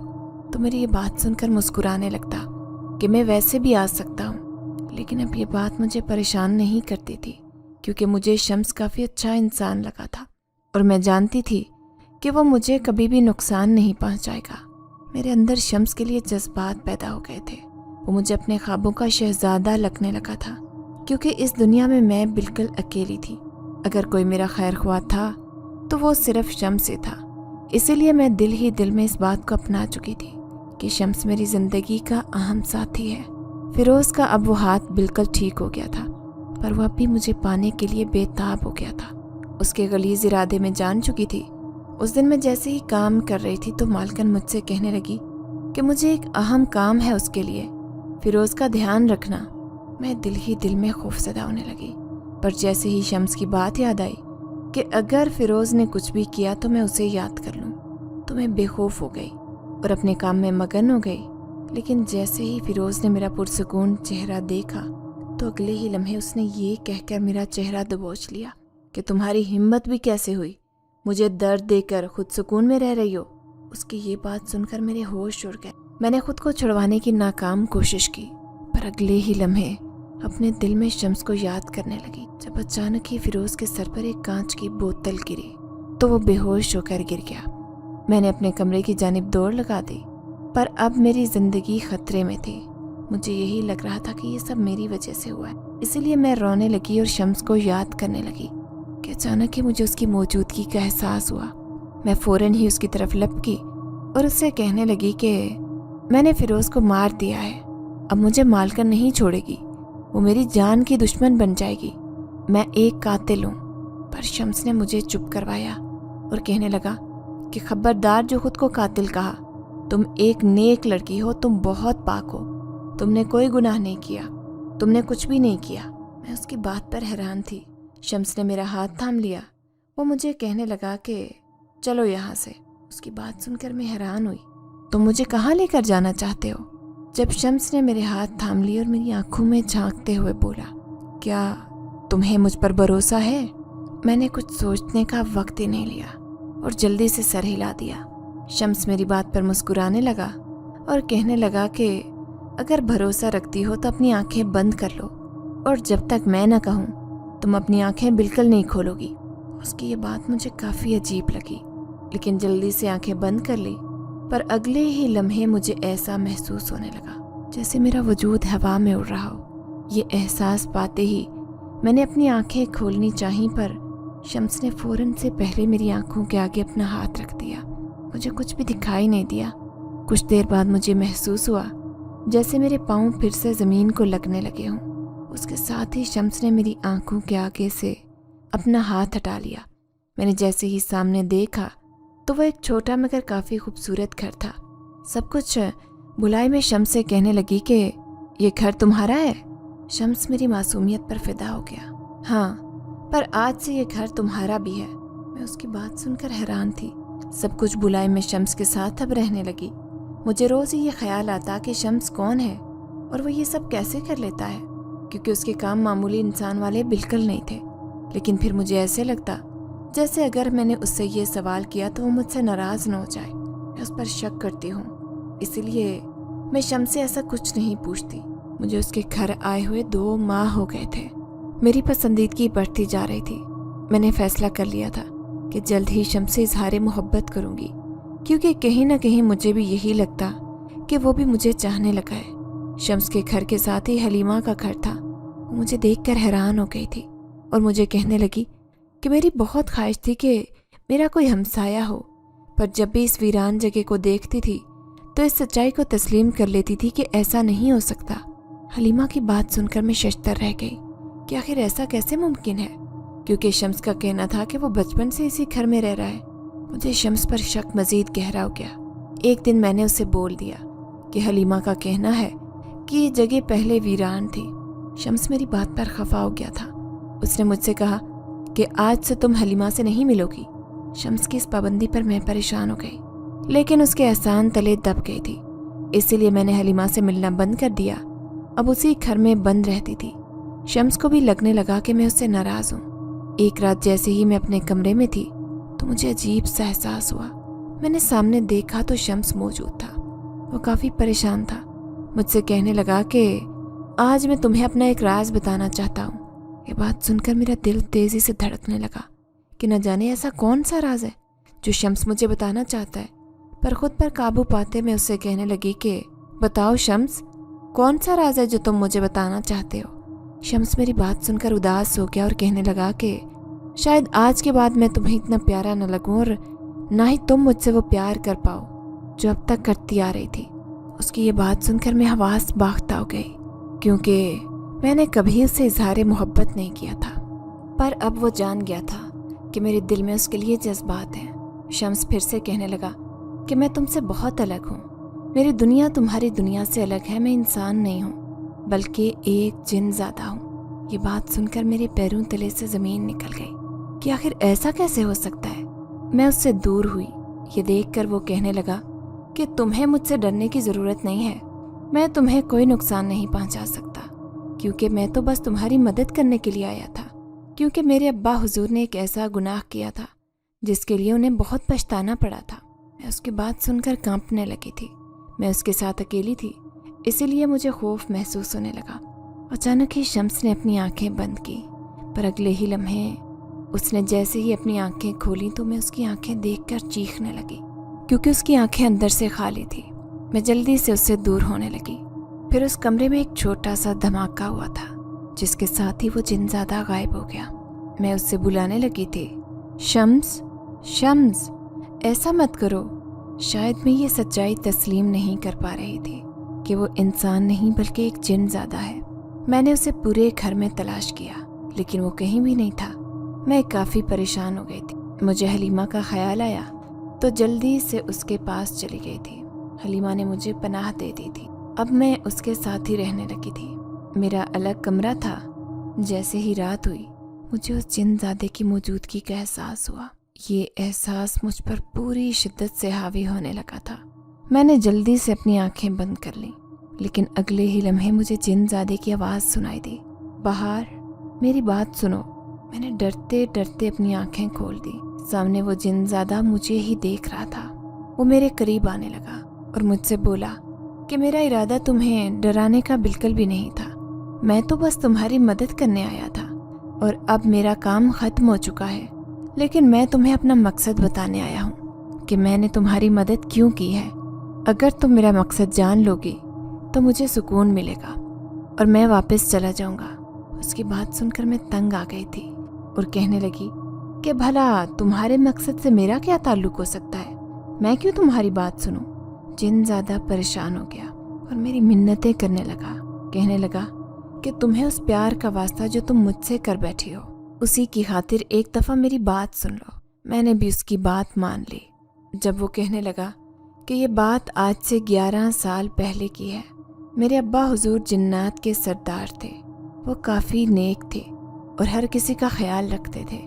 तो मेरी ये बात सुनकर मुस्कुराने लगता कि मैं वैसे भी आ सकता हूँ। लेकिन अब ये बात मुझे परेशान नहीं करती थी, क्योंकि मुझे शम्स काफ़ी अच्छा इंसान लगा था और मैं जानती थी कि वो मुझे कभी भी नुकसान नहीं पहुँचाएगा। मेरे अंदर शम्स के लिए जज्बात पैदा हो गए थे। वो मुझे अपने ख्वाबों का शहजादा लगने लगा था, क्योंकि इस दुनिया में मैं बिल्कुल अकेली थी। अगर कोई मेरा खैर ख्वाह था तो वो सिर्फ शम्स से था। इसीलिए मैं दिल ही दिल में इस बात को अपना चुकी थी कि शम्स मेरी ज़िंदगी का अहम साथी है। फिरोज़ का अब वो हाथ बिल्कुल ठीक हो गया था, पर वह भी मुझे पाने के लिए बेताब हो गया था। उसके गलीज़ इरादे में जान चुकी थी। उस दिन मैं जैसे ही काम कर रही थी तो मालकिन मुझसे कहने लगी कि मुझे एक अहम काम है उसके लिए, फिरोज़ का ध्यान रखना। मैं दिल ही दिल में खौफज़दा होने लगी, पर जैसे ही शम्स की बात याद आई कि अगर फिरोज़ ने कुछ भी किया तो मैं उसे याद कर लूँ, तो मैं बेखौफ हो गई और अपने काम में मगन हो गई। लेकिन जैसे ही फिरोज़ ने मेरा पुरसुकून चेहरा देखा तो अगले ही लम्हे उसने ये कहकर मेरा चेहरा दबोच लिया कि तुम्हारी हिम्मत भी कैसे हुई, मुझे दर्द देकर खुद सुकून में रह रही हो। उसकी ये बात सुनकर मेरे होश उड़ गए। मैंने खुद को छुड़वाने की नाकाम कोशिश की, पर अगले ही लम्हे अपने दिल में शम्स को याद करने लगी, जब अचानक ही फिरोज़ के सर पर एक कांच की बोतल गिरी तो वो बेहोश होकर गिर गया। मैंने अपने कमरे की जानिब दौड़ लगा दी, पर अब मेरी ज़िंदगी खतरे में थी। मुझे यही लग रहा था कि ये सब मेरी वजह से हुआ है। इसीलिए मैं रोने लगी और शम्स को याद करने लगी कि अचानक ही मुझे उसकी मौजूदगी का एहसास हुआ। मैं फ़ौरन ही उसकी तरफ लपकी और उससे कहने लगी कि मैंने फिरोज़ को मार दिया है, अब मुझे मालकिन नहीं छोड़ेगी, वो मेरी जान की दुश्मन बन जाएगी, मैं एक कातिल हूँ। पर शम्स ने मुझे चुप करवाया और कहने लगा कि खबरदार जो खुद को कातिल कहा, तुम एक नेक लड़की हो, तुम बहुत पाक हो, तुमने कोई गुनाह नहीं किया, तुमने कुछ भी नहीं किया। मैं उसकी बात पर हैरान थी। शम्स ने मेरा हाथ थाम लिया। वो मुझे कहने लगा कि चलो यहाँ से। उसकी बात सुनकर मैं हैरान हुई। तुम मुझे कहाँ लेकर जाना चाहते हो? जब शम्स ने मेरे हाथ थाम लिए और मेरी आंखों में झांकते हुए बोला, क्या तुम्हें मुझ पर भरोसा है? मैंने कुछ सोचने का वक्त ही नहीं लिया और जल्दी से सर हिला दिया। शम्स मेरी बात पर मुस्कुराने लगा और कहने लगा कि अगर भरोसा रखती हो तो अपनी आंखें बंद कर लो, और जब तक मैं न कहूँ तुम अपनी आंखें बिल्कुल नहीं खोलोगी। उसकी ये बात मुझे काफ़ी अजीब लगी, लेकिन जल्दी से आंखें बंद कर ली। पर अगले ही लम्हे मुझे ऐसा महसूस होने लगा जैसे मेरा वजूद हवा में उड़ रहा हो। ये एहसास पाते ही मैंने अपनी आंखें खोलनी चाहीं, पर शम्स ने फ़ौरन से पहले मेरी आंखों के आगे अपना हाथ रख दिया। मुझे कुछ भी दिखाई नहीं दिया। कुछ देर बाद मुझे महसूस हुआ जैसे मेरे पाँव फिर से ज़मीन को लगने लगे हों। उसके साथ ही शम्स ने मेरी आंखों के आगे से अपना हाथ हटा लिया। मैंने जैसे ही सामने देखा तो वह एक छोटा मगर काफ़ी खूबसूरत घर था। सब कुछ बुलाई में शम्स से कहने लगी कि ये घर तुम्हारा है? शम्स मेरी मासूमियत पर फिदा हो गया। हाँ, पर आज से ये घर तुम्हारा भी है। मैं उसकी बात सुनकर हैरान थी। सब कुछ बुलाई में शम्स के साथ अब रहने लगी। मुझे रोज़ ही ये ख्याल आता कि शम्स कौन है और वो ये सब कैसे कर लेता है, क्योंकि उसके काम मामूली इंसान वाले बिल्कुल नहीं थे। लेकिन फिर मुझे ऐसे लगता जैसे अगर मैंने उससे ये सवाल किया तो वो मुझसे नाराज़ न हो जाए। मैं उस पर शक करती हूँ, इसीलिए मैं शम्स से ऐसा कुछ नहीं पूछती। मुझे उसके घर आए हुए 2 माह हो गए थे। मेरी पसंदीदगी बढ़ती जा रही थी। मैंने फैसला कर लिया था कि जल्द ही शम्स से इजहार मोहब्बत करूँगी, क्योंकि कहीं ना कहीं मुझे भी यही लगता कि वो भी मुझे चाहने लगा है। शम्स के घर के साथ ही हलीमा का घर था। वो मुझे देखकर हैरान हो गई थी और मुझे कहने लगी कि मेरी बहुत ख्वाहिश थी कि मेरा कोई हमसाया हो, पर जब भी इस वीरान जगह को देखती थी तो इस सच्चाई को तस्लीम कर लेती थी कि ऐसा नहीं हो सकता। हलीमा की बात सुनकर मैं शशतर रह गई कि आखिर ऐसा कैसे मुमकिन है, क्योंकि शम्स का कहना था कि वो बचपन से इसी घर में रह रहा है। मुझे शम्स पर शक मजीद गहरा हो गया। एक दिन मैंने उसे बोल दिया कि हलीमा का कहना है कि ये जगह पहले वीरान थी। शम्स मेरी बात पर खफा हो गया था। उसने मुझसे कहा कि आज से तुम हलीमा से नहीं मिलोगी। शम्स की इस पाबंदी पर मैं परेशान हो गई, लेकिन उसके एहसान तले दब गई थी। इसीलिए मैंने हलीमा से मिलना बंद कर दिया। अब उसी घर में बंद रहती थी। शम्स को भी लगने लगा कि मैं उससे नाराज़ हूँ। एक रात जैसे ही मैं अपने कमरे में थी तो मुझे अजीब सा एहसास हुआ। मैंने सामने देखा तो शम्स मौजूद था। वो काफ़ी परेशान था। मुझसे कहने लगा कि आज मैं तुम्हें अपना एक राज बताना चाहता हूँ। ये बात सुनकर मेरा दिल तेज़ी से धड़कने लगा कि न जाने ऐसा कौन सा राज है जो शम्स मुझे बताना चाहता है। पर खुद पर काबू पाते मैं उससे कहने लगी कि बताओ शम्स, कौन सा राज है जो तुम मुझे बताना चाहते हो। शम्स मेरी बात सुनकर उदास हो गया और कहने लगा कि शायद आज के बाद मैं तुम्हें इतना प्यारा न लगूं और ना ही तुम मुझसे वो प्यार कर पाओ जो अब तक करती आ रही थी। उसकी ये बात सुनकर मैं हवास बाख्ता हो गई, क्योंकि मैंने कभी उससे इजहार मोहब्बत नहीं किया था। पर अब वो जान गया था कि मेरे दिल में उसके लिए जज्बात हैं। शम्स फिर से कहने लगा कि मैं तुमसे बहुत अलग हूँ। मेरी दुनिया तुम्हारी दुनिया से अलग है। मैं इंसान नहीं हूँ बल्कि एक जिन ज़्यादा हूँ। ये बात सुनकर मेरे पैरों तले से ज़मीन निकल गई कि आखिर ऐसा कैसे हो सकता है। मैं उससे दूर हुई। ये देखकर वो कहने लगा कि तुम्हें मुझसे डरने की ज़रूरत नहीं है। मैं तुम्हें कोई नुकसान नहीं पहुंचा सकता, क्योंकि मैं तो बस तुम्हारी मदद करने के लिए आया था। क्योंकि मेरे अब्बा हुजूर ने एक ऐसा गुनाह किया था जिसके लिए उन्हें बहुत पछताना पड़ा था। मैं उसकी बात सुनकर कांपने लगी थी। मैं उसके साथ अकेली थी, इसीलिए मुझे खौफ महसूस होने लगा। अचानक ही शम्स ने अपनी आंखें बंद की, पर अगले ही लम्हे उसने जैसे ही अपनी आंखें खोली तो मैं उसकी आंखें देखकर चीखने लगी, क्योंकि उसकी आंखें अंदर से खाली थी। मैं जल्दी से उससे दूर होने लगी। फिर उस कमरे में एक छोटा सा धमाका हुआ था, जिसके साथ ही वो जिनज़ादा गायब हो गया। मैं उससे बुलाने लगी थी, शम्स शम्स, ऐसा मत करो। शायद मैं ये सच्चाई तस्लीम नहीं कर पा रही थी कि वो इंसान नहीं बल्कि एक जिनज़ादा है। मैंने उसे पूरे घर में तलाश किया, लेकिन वो कहीं भी नहीं था। मैं काफ़ी परेशान हो गई थी। मुझे हलीमा का ख्याल आया तो जल्दी से उसके पास चली गई थी। हलीमा ने मुझे पनाह दे दी थी। अब मैं उसके साथ ही रहने लगी थी। मेरा अलग कमरा था। जैसे ही रात हुई मुझे उस जिनज़ादे की मौजूदगी का एहसास हुआ। ये एहसास मुझ पर पूरी शिद्दत से हावी होने लगा था। मैंने जल्दी से अपनी आंखें बंद कर लीं, लेकिन अगले ही लम्हे मुझे जिनज़ादे की आवाज़ सुनाई दी, बाहर, मेरी बात सुनो। मैंने डरते डरते अपनी आंखें खोल दी। सामने वो जिनज़ादा मुझे ही देख रहा था। वो मेरे करीब आने लगा और मुझसे बोला कि मेरा इरादा तुम्हें डराने का बिल्कुल भी नहीं था। मैं तो बस तुम्हारी मदद करने आया था और अब मेरा काम ख़त्म हो चुका है। लेकिन मैं तुम्हें अपना मकसद बताने आया हूँ कि मैंने तुम्हारी मदद क्यों की है। अगर तुम मेरा मकसद जान लोगी तो मुझे सुकून मिलेगा और मैं वापस चला जाऊँगा। उसकी बात सुनकर मैं तंग आ गई थी और कहने लगी कि भला तुम्हारे मकसद से मेरा क्या ताल्लुक हो सकता है। मैं क्यों तुम्हारी बात सुनूं। जिनज़ादा परेशान हो गया और मेरी मिन्नतें करने लगा। कहने लगा कि तुम्हें उस प्यार का वास्ता जो तुम मुझसे कर बैठी हो, उसी की खातिर एक दफ़ा मेरी बात सुन लो। मैंने भी उसकी बात मान ली। जब वो कहने लगा कि ये बात आज से 11 साल पहले की है। मेरे अब्बा हुजूर जिन्नात के सरदार थे। वो काफ़ी नेक थे और हर किसी का ख्याल रखते थे।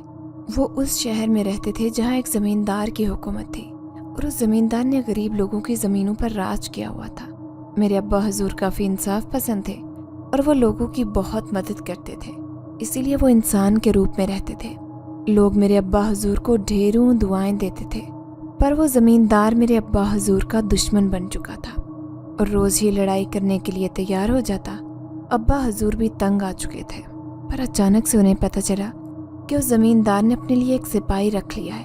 वो उस शहर में रहते थे जहाँ एक ज़मींदार की हुकूमत थी और उस ज़मींदार ने गरीब लोगों की ज़मीनों पर राज किया हुआ था। मेरे अब्बा हुजूर काफ़ी इंसाफ पसंद थे और वो लोगों की बहुत मदद करते थे, इसीलिए वो इंसान के रूप में रहते थे। लोग मेरे अब्बा हुजूर को ढेरों दुआएं देते थे, पर वो ज़मींदार मेरे अब्बा हुजूर का दुश्मन बन चुका था और रोज़ ही लड़ाई करने के लिए तैयार हो जाता। अब्बा हुजूर भी तंग आ चुके थे, पर अचानक से उन्हें पता चला कि उस ज़मींदार ने अपने लिए एक सिपाही रख लिया है।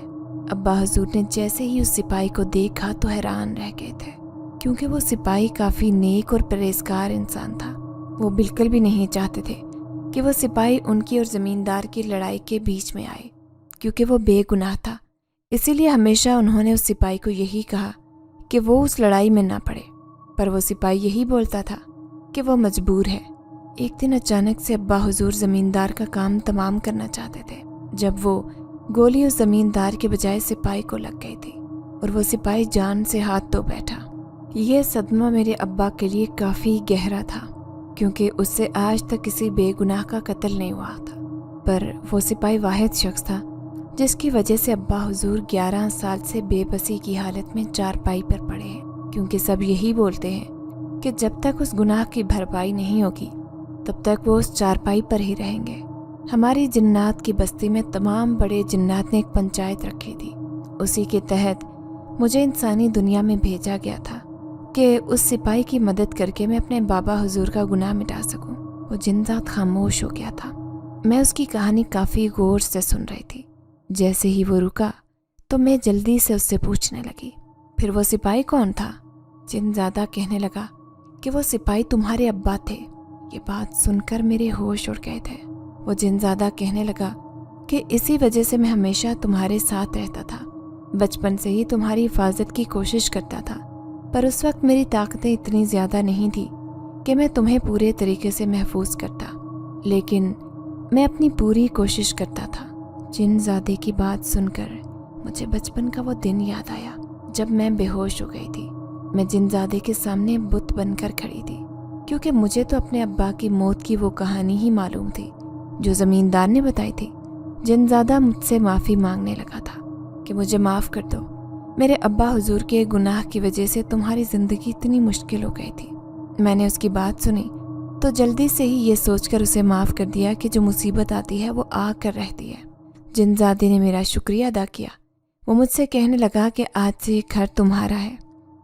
अब्बा हुजूर ने जैसे ही उस सिपाही को देखा तो हैरान रह गए थे, क्योंकि वो सिपाही काफ़ी नेक और परहेज़गार इंसान था। वो बिल्कुल भी नहीं चाहते थे कि वो सिपाही उनकी और ज़मींदार की लड़ाई के बीच में आए, क्योंकि वो बेगुनाह था। इसीलिए हमेशा उन्होंने उस सिपाही को यही कहा कि वो उस लड़ाई में ना पड़े, पर वो सिपाही यही बोलता था कि वो मजबूर है। एक दिन अचानक से अब्बा हुजूर ज़मींदार का काम तमाम करना चाहते थे, जब वो गोली उस ज़मींदार के बजाय सिपाही को लग गई थी और वो सिपाही जान से हाथ धो बैठा। यह सदमा मेरे अब्बा के लिए काफ़ी गहरा था, क्योंकि उससे आज तक किसी बेगुनाह का कत्ल नहीं हुआ था, पर वो सिपाही वाहिद शख्स था जिसकी वजह से अब्बा हुजूर 11 साल से बेबसी की हालत में चारपाई पर पड़े हैं, क्योंकि सब यही बोलते हैं कि जब तक उस गुनाह की भरपाई नहीं होगी तब तक वो उस चारपाई पर ही रहेंगे। हमारी जिन्नात की बस्ती में तमाम बड़े जिन्नात ने एक पंचायत रखी थी उसी के तहत मुझे इंसानी दुनिया में भेजा गया था कि उस सिपाही की मदद करके मैं अपने बाबा हुजूर का गुनाह मिटा सकूं। वो जिनजात खामोश हो गया था। मैं उसकी कहानी काफ़ी गौर से सुन रही थी। जैसे ही वो रुका तो मैं जल्दी से उससे पूछने लगी, फिर वो सिपाही कौन था? जिनजादा कहने लगा कि वो सिपाही तुम्हारे अब्बा थे। ये बात सुनकर मेरे होश उड़ गए थे। वो जिनजादा कहने लगा कि इसी वजह से मैं हमेशा तुम्हारे साथ रहता था, बचपन से ही तुम्हारी हिफाजत की कोशिश करता था, पर उस वक्त मेरी ताकतें इतनी ज़्यादा नहीं थी कि मैं तुम्हें पूरे तरीके से महफूज करता, लेकिन मैं अपनी पूरी कोशिश करता था। जिनजादे की बात सुनकर मुझे बचपन का वो दिन याद आया जब मैं बेहोश हो गई थी। मैं जिनजादे के सामने बुत बनकर खड़ी थी, क्योंकि मुझे तो अपने अब्बा की मौत की वो कहानी ही मालूम थी जो ज़मींदार ने बताई थी। जिनजादा मुझसे माफ़ी मांगने लगा था कि मुझे माफ़ कर दो, मेरे अब्बा हुजूर के गुनाह की वजह से तुम्हारी ज़िंदगी इतनी मुश्किल हो गई थी। मैंने उसकी बात सुनी तो जल्दी से ही ये सोचकर उसे माफ़ कर दिया कि जो मुसीबत आती है वो आ कर रहती है। जिनजादे ने मेरा शुक्रिया अदा किया। वो मुझसे कहने लगा कि आज से ये घर तुम्हारा है।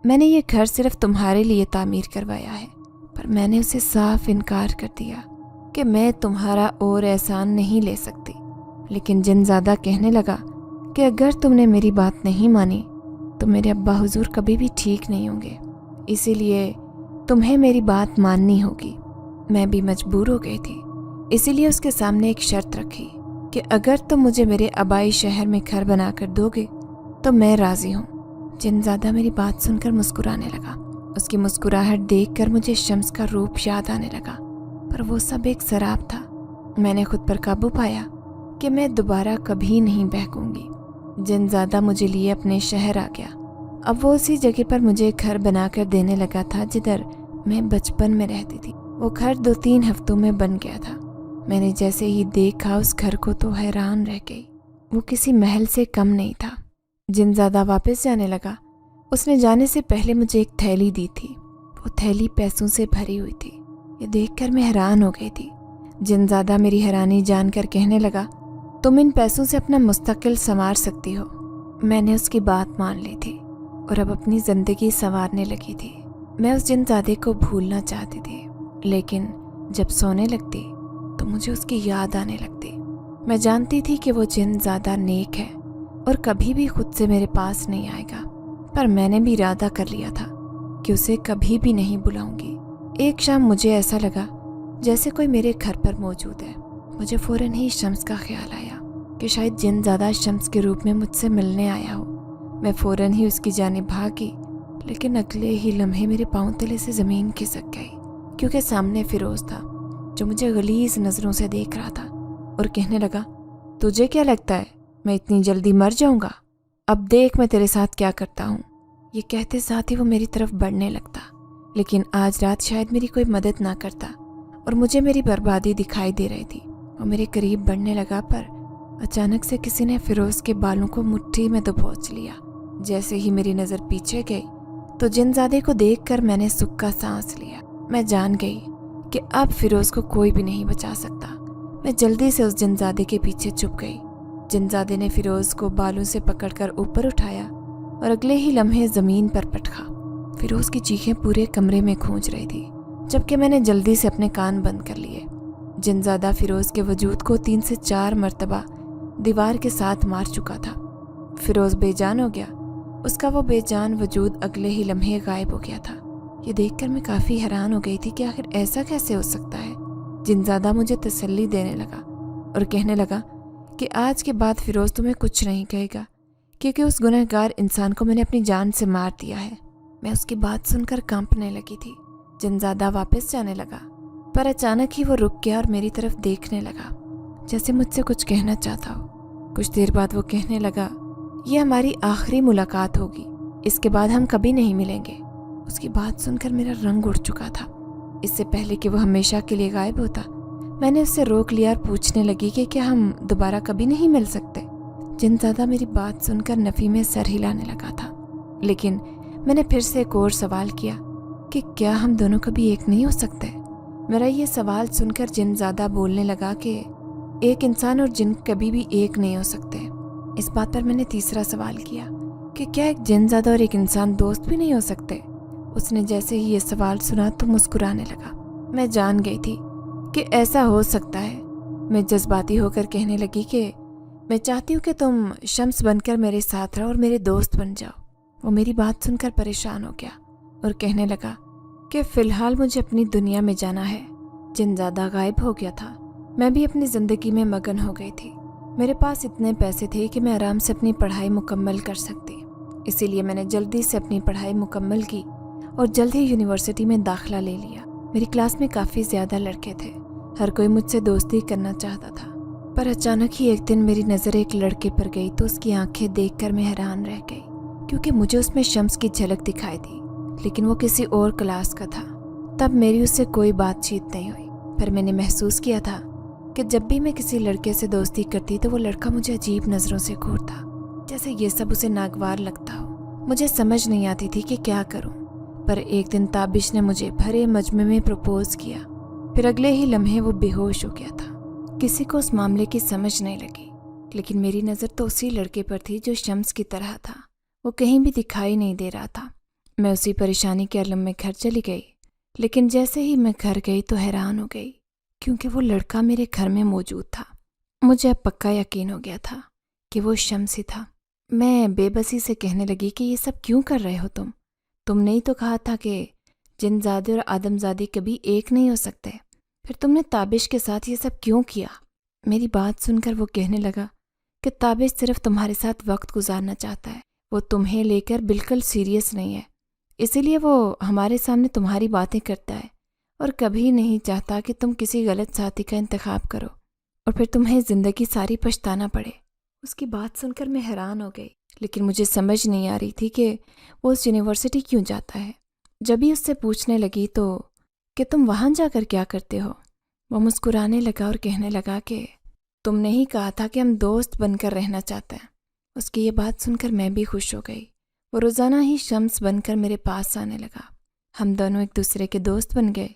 मैंने ये घर सिर्फ तुम्हारे लिए तामीर करवाया है, पर मैंने उसे साफ इनकार कर दिया कि मैं तुम्हारा और एहसान नहीं ले सकती। लेकिन जिनजादा कहने लगा कि अगर तुमने मेरी बात नहीं मानी तो मेरे अब्बा हुजूर कभी भी ठीक नहीं होंगे, इसीलिए तुम्हें मेरी बात माननी होगी। मैं भी मजबूर हो गई थी, इसीलिए उसके सामने एक शर्त रखी कि अगर तुम मुझे मेरे आबाई शहर में घर बना कर दोगे तो मैं राज़ी हूँ। जिनजादा मेरी बात सुनकर मुस्कुराने लगा। उसकी मुस्कुराहट देखकर मुझे शम्स का रूप याद आने लगा, पर वो सब एक शराब था। मैंने खुद पर काबू पाया कि मैं दोबारा कभी नहीं बहकूंगी। जिनजादा मुझे लिए अपने शहर आ गया। अब वो उसी जगह पर मुझे घर बनाकर देने लगा था जिधर मैं बचपन में रहती थी। वो घर 2-3 हफ्तों में बन गया था। मैंने जैसे ही देखा उस घर को तो हैरान रह गई। वो किसी महल से कम नहीं था। जिनजादा वापस जाने लगा। उसने जाने से पहले मुझे एक थैली दी थी। वो थैली पैसों से भरी हुई थी। ये देखकर मैं हैरान हो गई थी। जिनजादा मेरी हैरानी जानकर कहने लगा, तुम इन पैसों से अपना मुस्तकिल संवार सकती हो। मैंने उसकी बात मान ली थी और अब अपनी ज़िंदगी संवारने लगी थी। मैं उस जिनजादे को भूलना चाहती थी, लेकिन जब सोने लगती तो मुझे उसकी याद आने लगती। मैं जानती थी कि वो जिनजादा नेक है और कभी भी खुद से मेरे पास नहीं आएगा, पर मैंने भी इरादा कर लिया था कि उसे कभी भी नहीं बुलाऊंगी। एक शाम मुझे ऐसा लगा जैसे कोई मेरे घर पर मौजूद है। मुझे फ़ौरन ही शम्स का ख्याल आया कि शायद जिनजादा शम्स के रूप में मुझसे मिलने आया हो। मैं फ़ौरन ही उसकी जानिब भागी, लेकिन अगले ही लम्हे मेरे पाँव तले से ज़मीन खिसक गई, क्योंकि सामने फिरोज़ था जो मुझे गलीज़ नज़रों से देख रहा था और कहने लगा, तुझे क्या लगता है मैं इतनी जल्दी मर जाऊंगा? अब देख मैं तेरे साथ क्या करता हूँ। ये कहते साथ ही वो मेरी तरफ बढ़ने लगता, लेकिन आज रात शायद मेरी कोई मदद ना करता और मुझे मेरी बर्बादी दिखाई दे रही थी। वो मेरे करीब बढ़ने लगा, पर अचानक से किसी ने फिरोज़ के बालों को मुट्ठी में दबोच लिया। जैसे ही मेरी नज़र पीछे गई तो जिनजादे को देखकर मैंने सुख का सांस लिया। मैं जान गई कि अब फिरोज़ को कोई भी नहीं बचा सकता। मैं जल्दी से उस जिनजादे के पीछे छुप गई। जिनजादे ने फिरोज़ को बालों से पकड़कर ऊपर उठाया और अगले ही लम्हे ज़मीन पर पटका। फिरोज़ की चीखें पूरे कमरे में गूंज रही थी, जबकि मैंने जल्दी से अपने कान बंद कर लिए। जिनजादा फिरोज़ के वजूद को 3 से 4 मरतबा दीवार के साथ मार चुका था। फिरोज़ बेजान हो गया। उसका वो बेजान वजूद अगले ही लम्हे गायब हो गया था। ये देखकर मैं काफ़ी हैरान हो गई थी कि आखिर ऐसा कैसे हो सकता है। जिनजादा मुझे तसल्ली देने लगा और कहने लगा कि आज के बाद फिरोज़ तुम्हें कुछ नहीं कहेगा, क्योंकि उस गुनहगार इंसान को मैंने अपनी जान से मार दिया है। मैं उसकी बात सुनकर कांपने लगी थी। जिनजादा वापस जाने लगा, पर अचानक ही वो रुक गया और मेरी तरफ देखने लगा, जैसे मुझसे कुछ कहना चाहता हो। कुछ देर बाद वो कहने लगा, ये हमारी आखिरी मुलाकात होगी, इसके बाद हम कभी नहीं मिलेंगे। उसकी बात सुनकर मेरा रंग उड़ चुका था। इससे पहले कि वो हमेशा के लिए गायब होता, मैंने उससे रोक लिया और पूछने लगी कि क्या हम दोबारा कभी नहीं मिल सकते। जिनजादा मेरी बात सुनकर नफ़ी में सर हिलाने लगा था, लेकिन मैंने फिर से एक और सवाल किया कि क्या हम दोनों कभी एक नहीं हो सकते। मेरा ये सवाल सुनकर जिनजादा बोलने लगा कि एक इंसान और जिन कभी भी एक नहीं हो सकते। इस बात पर मैंने तीसरा सवाल किया कि क्या एक जिनज़ादा और एक इंसान दोस्त भी नहीं हो सकते। उसने जैसे ही ये सवाल सुना तो मुस्कुराने लगा। मैं जान गई थी कि ऐसा हो सकता है। मैं जज्बाती होकर कहने लगी कि मैं चाहती हूँ कि तुम शम्स बनकर मेरे साथ रहो और मेरे दोस्त बन जाओ। वो मेरी बात सुनकर परेशान हो गया और कहने लगा कि फ़िलहाल मुझे अपनी दुनिया में जाना है। जिनज़ादा गायब हो गया था। मैं भी अपनी ज़िंदगी में मगन हो गई थी। मेरे पास इतने पैसे थे कि मैं आराम से अपनी पढ़ाई मुकम्मल कर सकती। इसीलिए मैंने जल्दी से अपनी पढ़ाई मुकम्मल की और जल्द ही यूनिवर्सिटी में दाखिला ले लिया। मेरी क्लास में काफ़ी ज़्यादा लड़के थे। हर कोई मुझसे दोस्ती करना चाहता था। पर अचानक ही एक दिन मेरी नज़र एक लड़के पर गई तो उसकी आंखें देखकर मैं हैरान रह गई, क्योंकि मुझे उसमें शम्स की झलक दिखाई दी, लेकिन वो किसी और क्लास का था। तब मेरी उससे कोई बातचीत नहीं हुई, पर मैंने महसूस किया था कि जब भी मैं किसी लड़के से दोस्ती करती तो वो लड़का मुझे अजीब नज़रों से घूरता, जैसे ये सब उसे नागवार लगता हो। मुझे समझ नहीं आती थी कि क्या करूं। पर एक दिन ताबिश ने मुझे भरे मजमे में प्रपोज किया। फिर अगले ही लम्हे वो बेहोश हो गया था। किसी को उस मामले की समझ नहीं लगी, लेकिन मेरी नज़र तो उसी लड़के पर थी जो शम्स की तरह था। वो कहीं भी दिखाई नहीं दे रहा था। मैं उसी परेशानी के आलम में घर चली गई, लेकिन जैसे ही मैं घर गई तो हैरान हो गई, क्योंकि वो लड़का मेरे घर में मौजूद था। मुझे अब पक्का यकीन हो गया था कि वो शम्स ही था। मैं बेबसी से कहने लगी कि ये सब क्यों कर रहे हो तुमने ही तो कहा था कि जिनज़ादे और आदमज़ादी कभी एक नहीं हो सकते। फिर तुमने ताबिश के साथ ये सब क्यों किया? मेरी बात सुनकर वो कहने लगा कि ताबिश सिर्फ तुम्हारे साथ वक्त गुजारना चाहता है। वो तुम्हें लेकर बिल्कुल सीरियस नहीं है, इसीलिए वो हमारे सामने तुम्हारी बातें करता है और कभी नहीं चाहता कि तुम किसी गलत साथी का इंतखाब करो और फिर तुम्हें ज़िंदगी सारी पछताना पड़े। उसकी बात सुनकर मैं हैरान हो गई, लेकिन मुझे समझ नहीं आ रही थी कि वो उस यूनिवर्सिटी क्यों जाता है। जब भी उससे पूछने लगी तो कि तुम वहाँ जाकर क्या करते हो, वो मुस्कुराने लगा और कहने लगा कि तुमने ही कहा था कि हम दोस्त बनकर रहना चाहते हैं। उसकी ये बात सुनकर मैं भी खुश हो गई। वो रोज़ाना ही शम्स बनकर मेरे पास आने लगा। हम दोनों एक दूसरे के दोस्त बन गए,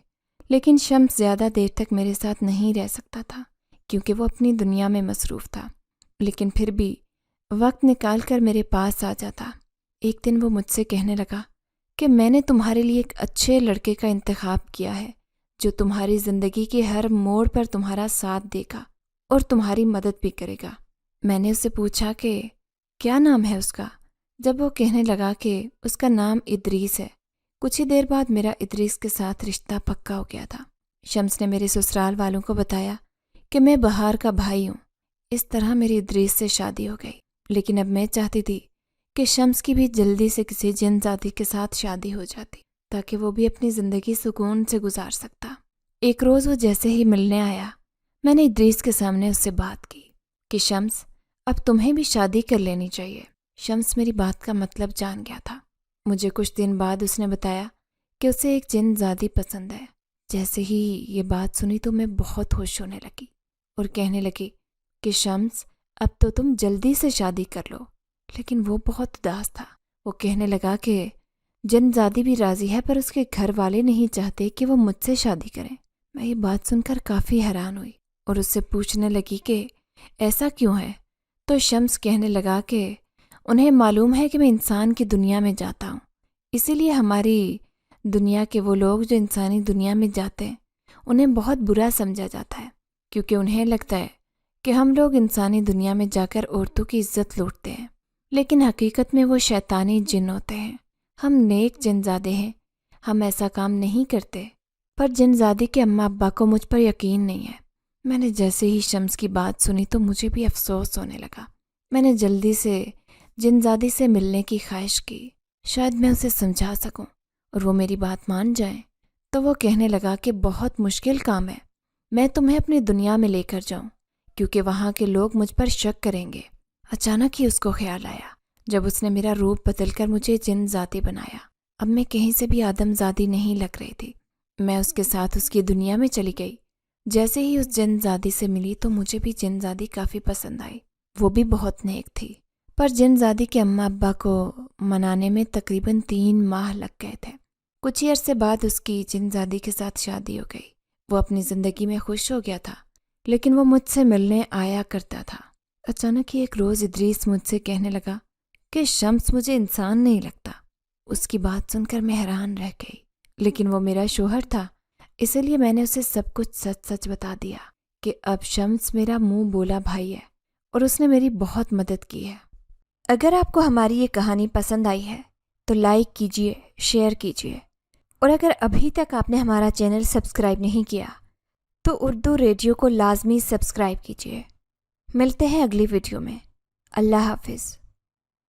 लेकिन शम्स ज़्यादा देर तक मेरे साथ नहीं रह सकता था, क्योंकि वो अपनी दुनिया में मसरूफ़ था। लेकिन फिर भी वक्त निकाल कर मेरे पास आ जाता। एक दिन वो मुझसे कहने लगा कि मैंने तुम्हारे लिए एक अच्छे लड़के का इंतखाब किया है, जो तुम्हारी ज़िंदगी के हर मोड़ पर तुम्हारा साथ देगा और तुम्हारी मदद भी करेगा। मैंने उससे पूछा कि क्या नाम है उसका। जब वो कहने लगा कि उसका नाम इदरीस है। कुछ ही देर बाद मेरा इदरीस के साथ रिश्ता पक्का हो गया था। शम्स ने मेरे ससुराल वालों को बताया कि मैं बहार का भाई हूँ। इस तरह मेरी इदरीस से शादी हो गई। लेकिन अब मैं चाहती थी कि शम्स की भी जल्दी से किसी जिनज़ादी के साथ शादी हो जाती, ताकि वो भी अपनी ज़िंदगी सुकून से गुजार सकता। एक रोज़ वो जैसे ही मिलने आया, मैंने इदरीस के सामने उससे बात की कि शम्स, अब तुम्हें भी शादी कर लेनी चाहिए। शम्स मेरी बात का मतलब जान गया था। मुझे कुछ दिन बाद उसने बताया कि उसे एक जिनज़ादी पसंद है। जैसे ही ये बात सुनी तो मैं बहुत खुश होने लगी और कहने लगी कि शम्स, अब तो तुम जल्दी से शादी कर लो। लेकिन वो बहुत उदास था। वो कहने लगा कि जिनज़ादी भी राज़ी है, पर उसके घर वाले नहीं चाहते कि वो मुझसे शादी करें। मैं ये बात सुनकर काफ़ी हैरान हुई और उससे पूछने लगी कि ऐसा क्यों है। तो शम्स कहने लगा कि उन्हें मालूम है कि मैं इंसान की दुनिया में जाता हूँ, इसीलिए हमारी दुनिया के वो लोग जो इंसानी दुनिया में जाते हैं उन्हें बहुत बुरा समझा जाता है, क्योंकि उन्हें लगता है कि हम लोग इंसानी दुनिया में जाकर औरतों की इज्जत लूटते हैं, लेकिन हकीकत में वो शैतानी जिन होते हैं। हम नेक जिनज़ादे हैं, हम ऐसा काम नहीं करते। पर जिनज़ादी के अम्मा अब्बा को मुझ पर यकीन नहीं है। मैंने जैसे ही शम्स की बात सुनी तो मुझे भी अफसोस होने लगा। मैंने जल्दी से जिनज़ादी से मिलने की ख्वाहिश की, शायद मैं उसे समझा सकूं और वो मेरी बात मान जाए। तो वो कहने लगा कि बहुत मुश्किल काम है, मैं तुम्हें अपनी दुनिया में लेकर जाऊं, क्योंकि वहाँ के लोग मुझ पर शक करेंगे। अचानक ही उसको ख्याल आया, जब उसने मेरा रूप बदलकर मुझे जिनज़ादी बनाया। अब मैं कहीं से भी आदमज़ादी नहीं लग रही थी। मैं उसके साथ उसकी दुनिया में चली गई। जैसे ही उस जिनज़ादी से मिली तो मुझे भी जिनज़ादी काफ़ी पसंद आई। वो भी बहुत नेक थी। पर जिनज़ादी के अम्मा अब्बा को मनाने में तकरीबन 3 माह लग गए थे। कुछ ही अरसे बाद उसकी जिनज़ादी के साथ शादी हो गई। वो अपनी ज़िंदगी में खुश हो गया था, लेकिन वो मुझसे मिलने आया करता था। अचानक ही एक रोज़ इदरीस मुझसे कहने लगा कि शम्स मुझे इंसान नहीं लगता। उसकी बात सुनकर मैं हैरान रह गई, लेकिन वो मेरा शोहर था, इसलिए मैंने उसे सब कुछ सच सच बता दिया कि अब शम्स मेरा मुंह बोला भाई है और उसने मेरी बहुत मदद की है। अगर आपको हमारी ये कहानी पसंद आई है तो लाइक कीजिए, शेयर कीजिए, और अगर अभी तक आपने हमारा चैनल सब्सक्राइब नहीं किया तो उर्दू रेडियो को लाजमी सब्सक्राइब कीजिए। मिलते हैं अगली वीडियो में। अल्लाह हाफिज़।